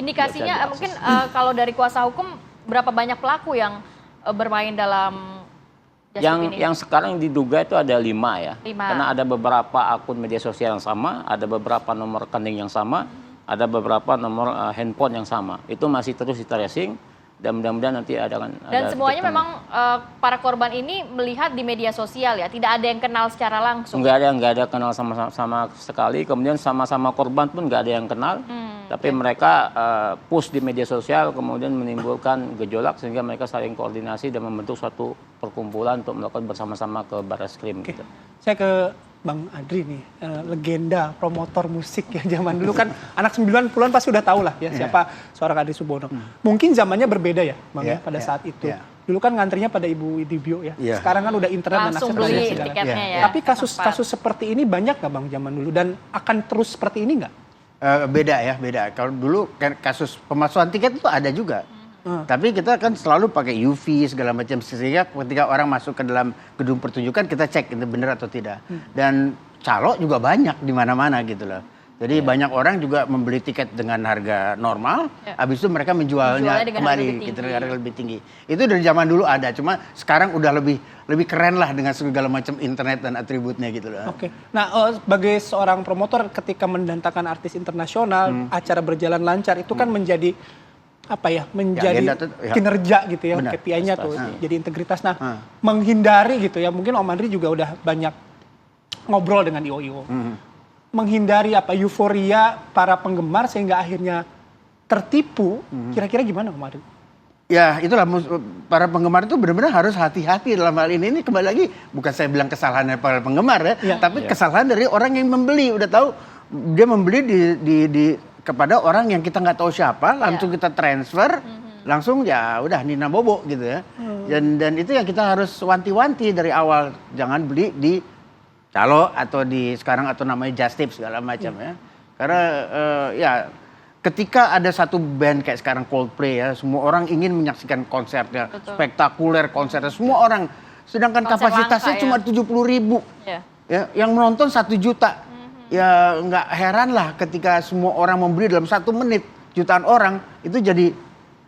Indikasinya mungkin kalau dari kuasa hukum berapa banyak pelaku yang bermain dalam Just Tip ini? Yang sekarang diduga itu ada 5 ya. 5. Karena ada beberapa akun media sosial yang sama, ada beberapa nomor rekening yang sama, ada beberapa nomor handphone yang sama. Itu masih terus di tracing. Dan mudah-mudahan nanti Dan semuanya memang para korban ini melihat di media sosial ya, tidak ada yang kenal secara langsung. Nggak ada kenal sama sekali. Kemudian sama-sama korban pun nggak ada yang kenal. Tapi mereka push di media sosial, kemudian menimbulkan gejolak sehingga mereka saling koordinasi dan membentuk suatu perkumpulan untuk melakukan bersama-sama ke Barreskrim. Gitu. Saya ke Bang Adri nih, legenda promotor musik ya zaman dulu kan anak 90-an pasti udah tahu lah ya siapa seorang Adri Subono. Mungkin zamannya berbeda ya Bang ya pada saat itu. Dulu kan ngantrinya pada Ibu Idibio ya. Sekarang kan udah internet langsung dan akses beli tiketnya ya. Tapi kasus-kasus seperti ini banyak nggak Bang zaman dulu dan akan terus seperti ini nggak? Beda ya, beda. Kalau dulu kan kasus pemalsuan tiket itu ada juga. Tapi kita kan selalu pakai UV segala macam sehingga ketika orang masuk ke dalam gedung pertunjukan kita cek itu benar atau tidak. Dan calo juga banyak di mana-mana gitu loh. Jadi banyak orang juga membeli tiket dengan harga normal, habis itu mereka menjualnya kembali gitu harga lebih tinggi. Itu dari zaman dulu ada, cuma sekarang udah lebih keren lah dengan segala macam internet dan atributnya gitu loh. Oke. Nah, sebagai seorang promotor ketika mendatangkan artis internasional, acara berjalan lancar itu kan menjadi apa ya, menjadi kinerja gitu ya, KPI-nya tuh, jadi integritas. Nah, menghindari gitu ya, mungkin Om Andri juga udah banyak ngobrol dengan IO-IO. Menghindari apa euforia para penggemar sehingga akhirnya tertipu, kira-kira gimana Om Andri? Ya itulah, para penggemar itu benar-benar harus hati-hati dalam hal ini. Ini kembali lagi, bukan saya bilang kesalahan dari para penggemar ya, tapi kesalahan dari orang yang membeli. Udah tahu dia membeli kepada orang yang kita nggak tahu siapa, langsung kita transfer, langsung ya udah Nina Bobo gitu ya. Dan itu yang kita harus wanti-wanti dari awal, jangan beli di calo atau di sekarang atau namanya Just Tip segala macam ya. Karena ya ketika ada satu band kayak sekarang Coldplay ya, semua orang ingin menyaksikan konsernya, spektakuler konsernya, semua orang. Sedangkan kapasitasnya cuma 70.000, ya, yang menonton 1 juta. Ya nggak heran lah ketika semua orang membeli dalam 1 menit, jutaan orang itu jadi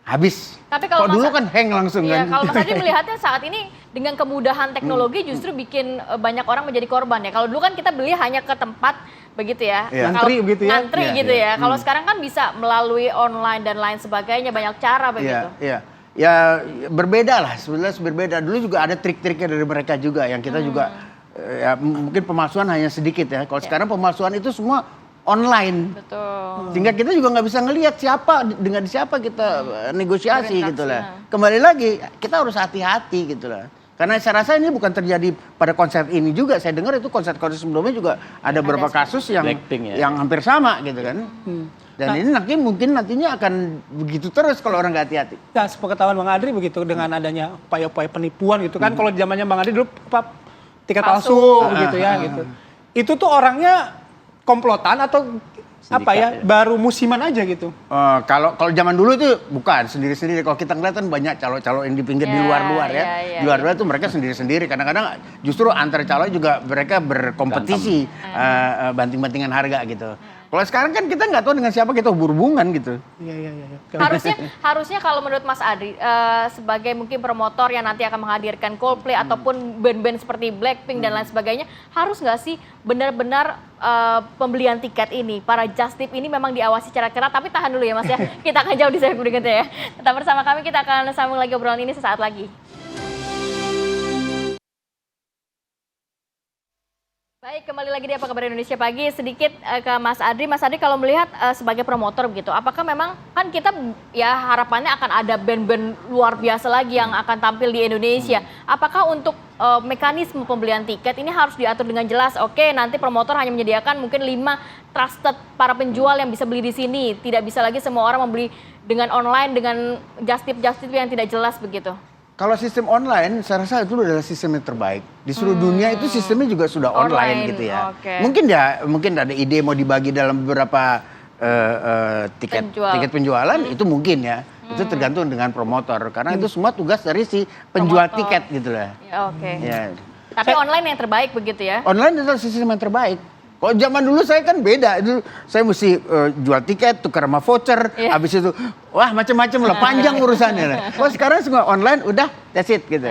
habis. Tapi kalau dulu kan hang langsung kan. Kalau Mas Adri melihatnya saat ini dengan kemudahan teknologi justru bikin banyak orang menjadi korban ya. Kalau dulu kan kita beli hanya ke tempat begitu ya, ngantri gitu ya. Ngantri gitu ya. Kalau sekarang kan bisa melalui online dan lain sebagainya, banyak cara begitu. Ya berbeda lah, sebenarnya berbeda. Dulu juga ada trik-triknya dari mereka juga yang kita juga ya mungkin pemalsuan hanya sedikit ya. Kalau sekarang pemalsuan itu semua online. Betul. Sehingga kita juga nggak bisa ngelihat dengan siapa kita negosiasi gitu lah. Kembali lagi kita harus hati-hati gitu lah. Karena saya rasa ini bukan terjadi pada konser ini juga. Saya dengar itu konser-konser sebelumnya juga ada beberapa kasus yang hampir sama gitu kan. Dan ini mungkin nantinya akan begitu terus kalau orang nggak hati-hati. Nah, sepengetahuan Bang Adri begitu dengan adanya upaya-upaya penipuan gitu kan. Kalau zamannya Bang Adri dulu tiket palsu gitu ya gitu. Itu tuh orangnya komplotan atau apa ya, baru musiman aja gitu? Kalau zaman dulu itu bukan sendiri-sendiri. Kalau kita ngeliat kan banyak calo-calo yang di pinggir di luar-luar ya. Di luar-luar itu mereka sendiri-sendiri. Kadang-kadang justru antar calo juga mereka berkompetisi, banting-bantingan harga gitu. Kalau sekarang kan kita nggak tahu dengan siapa kita berhubungan gitu. Iya. Harusnya kalau menurut Mas Adri sebagai mungkin promotor yang nanti akan menghadirkan Coldplay ataupun band-band seperti Blackpink dan lain sebagainya, harus nggak sih benar-benar pembelian tiket ini, para Just Tip ini memang diawasi secara ketat? Tapi tahan dulu ya Mas ya, kita akan jauh di segmen berikutnya ya. Tetap bersama kami, kita akan sambung lagi obrolan ini sesaat lagi. Baik, kembali lagi di Apa Kabar Indonesia Pagi. Sedikit ke Mas Adri. Mas Adri, kalau melihat sebagai promotor begitu, apakah memang kan kita ya harapannya akan ada band-band luar biasa lagi yang akan tampil di Indonesia. Apakah untuk mekanisme pembelian tiket ini harus diatur dengan jelas? Oke, nanti promotor hanya menyediakan mungkin 5 trusted para penjual yang bisa beli di sini. Tidak bisa lagi semua orang membeli dengan online, dengan just tip yang tidak jelas begitu. Kalau sistem online, saya rasa itu adalah sistem yang terbaik. Di seluruh dunia itu sistemnya juga sudah online gitu ya. Mungkin ada ide mau dibagi dalam beberapa tiket penjualan, itu mungkin ya. Itu tergantung dengan promotor. Karena itu semua tugas dari si penjual tiket gitu lah. Ya. Tapi online yang terbaik begitu ya? Online adalah sistem yang terbaik. Kalau zaman dulu saya kan beda, itu saya mesti jual tiket, tukar sama voucher, habis itu wah macam-macam lah, panjang urusannya. Kalau sekarang semua online, udah that's it gitu.